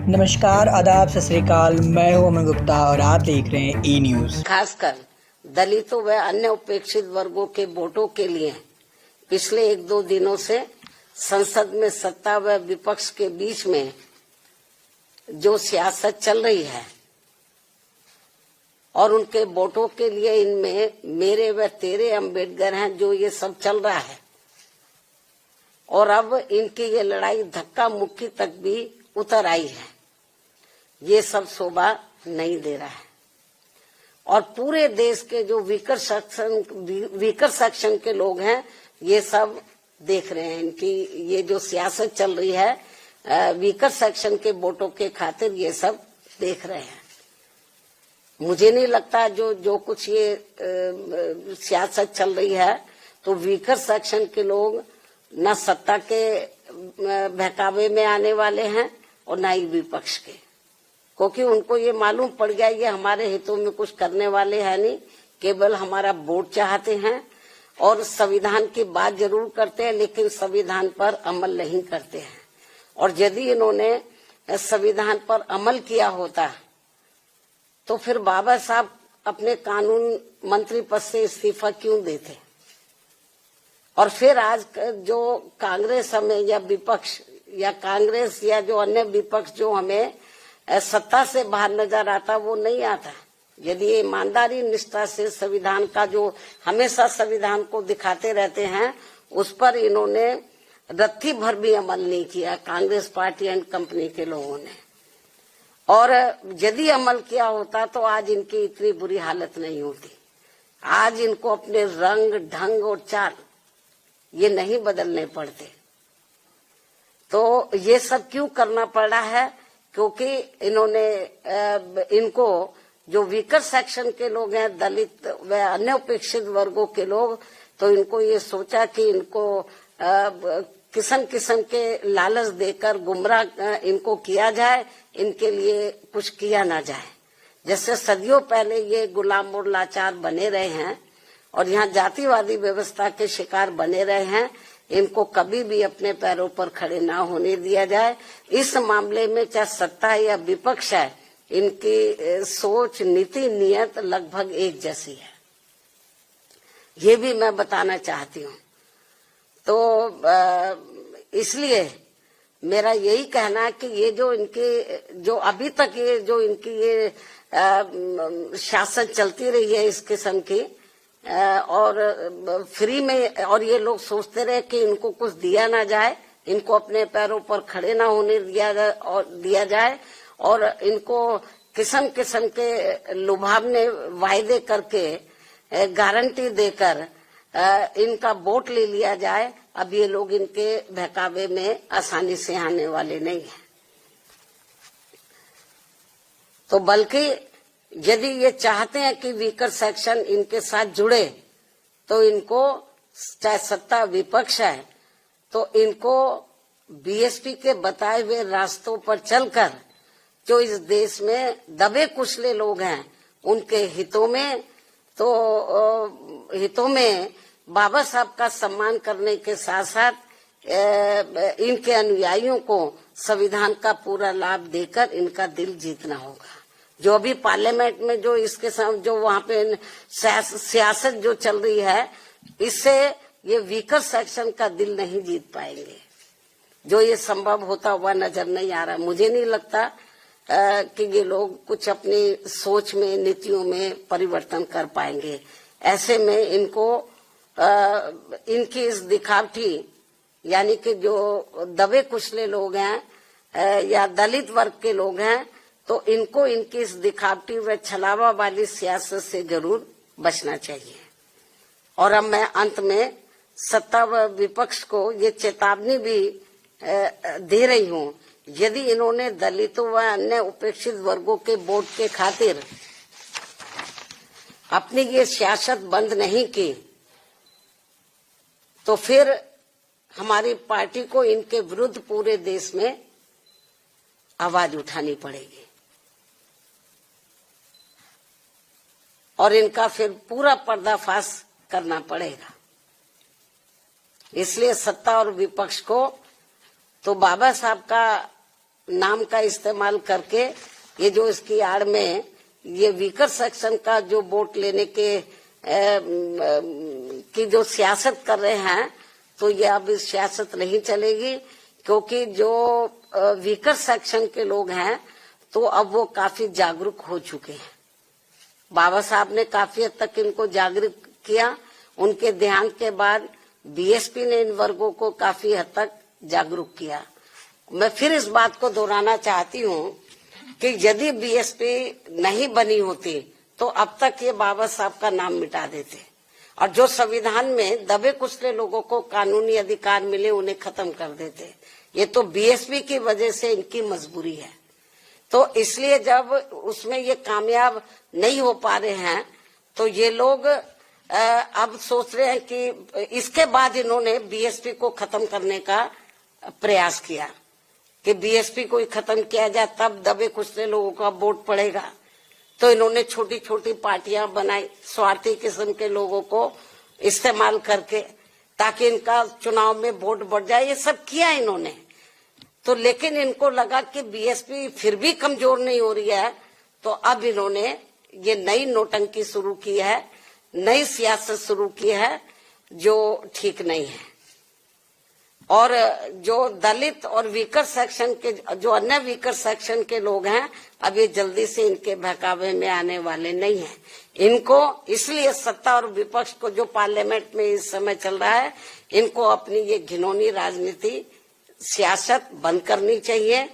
नमस्कार, आदाब, सत श्री अकाल। मैं हूं अमन गुप्ता और आप देख रहे हैं ई न्यूज। खासकर दलितों व अन्य उपेक्षित वर्गों के वोटों के लिए पिछले 1-2 दिनों से संसद में सत्ता व विपक्ष के बीच में जो सियासत चल रही है और उनके वोटों के लिए इनमें मेरे व तेरे अम्बेडकर हैं, जो ये सब चल रहा है और अब इनकी ये लड़ाई धक्का मुक्की तक भी उतर आई है। ये सब शोभा नहीं दे रहा है और पूरे देश के जो वीकर सेक्शन के लोग हैं ये सब देख रहे हैं। इनकी ये जो सियासत चल रही है वीकर सेक्शन के वोटों के खातिर ये सब देख रहे हैं। मुझे नहीं लगता जो कुछ ये सियासत चल रही है तो वीकर सेक्शन के लोग न सत्ता के बहकावे में आने वाले हैं और न ही विपक्ष के, क्योंकि उनको ये मालूम पड़ गया ये हमारे हितों में कुछ करने वाले हैं नहीं, केवल हमारा वोट चाहते हैं और संविधान की बात जरूर करते हैं लेकिन संविधान पर अमल नहीं करते हैं। और यदि इन्होंने संविधान पर अमल किया होता तो फिर बाबा साहब अपने कानून मंत्री पद से इस्तीफा क्यों देते और फिर आज जो कांग्रेस हमें या विपक्ष या कांग्रेस या जो अन्य विपक्ष जो हमें सत्ता से बाहर नजर आता वो नहीं आता। यदि ये ईमानदारी निष्ठा से संविधान का जो हमेशा संविधान को दिखाते रहते हैं उस पर इन्होंने रत्ती भर भी अमल नहीं किया कांग्रेस पार्टी एंड कंपनी के लोगों ने, और यदि अमल किया होता तो आज इनकी इतनी बुरी हालत नहीं होती। आज इनको अपने रंग ढंग और चाल ये नहीं बदलने पड़ते। तो ये सब क्यों करना पड़ रहा है? क्योंकि इन्होंने इनको जो वीकर सेक्शन के लोग हैं, दलित व अन्य उपेक्षित वर्गों के लोग, तो इनको ये सोचा कि इनको किस्म किस्म के लालच देकर गुमराह इनको किया जाए, इनके लिए कुछ किया ना जाए। जैसे सदियों पहले ये गुलाम और लाचार बने रहे हैं और यहाँ जातिवादी व्यवस्था के शिकार बने रहे हैं, इनको कभी भी अपने पैरों पर खड़े ना होने दिया जाए। इस मामले में चाहे सत्ता या विपक्ष है, इनकी सोच नीति नियत लगभग एक जैसी है, ये भी मैं बताना चाहती हूँ। तो इसलिए मेरा यही कहना है कि ये जो इनके जो अभी तक ये जो इनकी ये शासन चलती रही है इस किस्म की और फ्री में, और ये लोग सोचते रहे कि इनको कुछ दिया ना जाए, इनको अपने पैरों पर खड़े ना होने दिया जाए और इनको किस्म किस्म के लुभावने वायदे करके गारंटी देकर इनका वोट ले लिया जाए। अब ये लोग इनके बहकावे में आसानी से आने वाले नहीं है। तो बल्कि यदि ये चाहते हैं कि वीकर सेक्शन इनके साथ जुड़े तो इनको, चाहे सत्ता विपक्ष है, तो इनको बीएसपी के बताए हुए रास्तों पर चलकर जो इस देश में दबे कुचले लोग हैं उनके हितों में बाबा साहब का सम्मान करने के साथ साथ इनके अनुयायियों को संविधान का पूरा लाभ देकर इनका दिल जीतना होगा। जो अभी पार्लियामेंट में जो इसके साथ जो वहाँ पे सियासत जो चल रही है, इससे ये वीकर सेक्शन का दिल नहीं जीत पाएंगे। जो ये संभव होता हुआ नजर नहीं आ रहा। मुझे नहीं लगता कि ये लोग कुछ अपनी सोच में, नीतियों में परिवर्तन कर पाएंगे। ऐसे में इनको इनकी इस दिखावटी यानी कि जो दबे कुचले लोग हैं या दलित वर्ग के लोग हैं, तो इनको इनकी इस दिखावटी व छलावा वाली सियासत से जरूर बचना चाहिए। और अब मैं अंत में सत्ता व विपक्ष को ये चेतावनी भी दे रही हूँ, यदि इन्होंने दलितों व अन्य उपेक्षित वर्गों के वोट के खातिर अपनी ये सियासत बंद नहीं की तो फिर हमारी पार्टी को इनके विरुद्ध पूरे देश में आवाज उठानी पड़ेगी और इनका फिर पूरा पर्दाफाश करना पड़ेगा। इसलिए सत्ता और विपक्ष को तो बाबा साहब का नाम का इस्तेमाल करके ये जो इसकी आड़ में ये वीकर सेक्शन का जो वोट लेने के की जो सियासत कर रहे हैं, तो ये अब इस सियासत नहीं चलेगी, क्योंकि जो वीकर सेक्शन के लोग हैं तो अब वो काफी जागरूक हो चुके हैं। बाबा साहब ने काफी हद तक इनको जागरूक किया। उनके ध्यान के बाद बीएसपी ने इन वर्गों को काफी हद तक जागरूक किया। मैं फिर इस बात को दोहराना चाहती हूँ कि यदि बीएसपी नहीं बनी होती तो अब तक ये बाबा साहब का नाम मिटा देते, और जो संविधान में दबे कुचले लोगों को कानूनी अधिकार मिले उन्हें खत्म कर देते। ये तो बीएसपी की वजह से इनकी मजबूरी है। तो इसलिए जब उसमें ये कामयाब नहीं हो पा रहे हैं तो ये लोग अब सोच रहे हैं कि इसके बाद इन्होंने बीएसपी को खत्म करने का प्रयास किया कि बीएसपी को ही खत्म किया जाए, तब दबे कुचले लोगों का वोट पड़ेगा। तो इन्होंने छोटी छोटी पार्टियां बनाई स्वार्थी किस्म के लोगों को इस्तेमाल करके, ताकि इनका चुनाव में वोट बढ़ जाए। ये सब किया इन्होंने। तो लेकिन इनको लगा कि बीएसपी फिर भी कमजोर नहीं हो रही है, तो अब इन्होंने ये नई नौटंकी शुरू की है, नई सियासत शुरू की है जो ठीक नहीं है। और जो दलित और वीकर सेक्शन के, जो अन्य वीकर सेक्शन के लोग हैं, अब ये जल्दी से इनके बहकावे में आने वाले नहीं हैं। इनको इसलिए सत्ता और विपक्ष को, जो पार्लियामेंट में इस समय चल रहा है, इनको अपनी ये घिनौनी राजनीति सियासत बंद करनी चाहिए।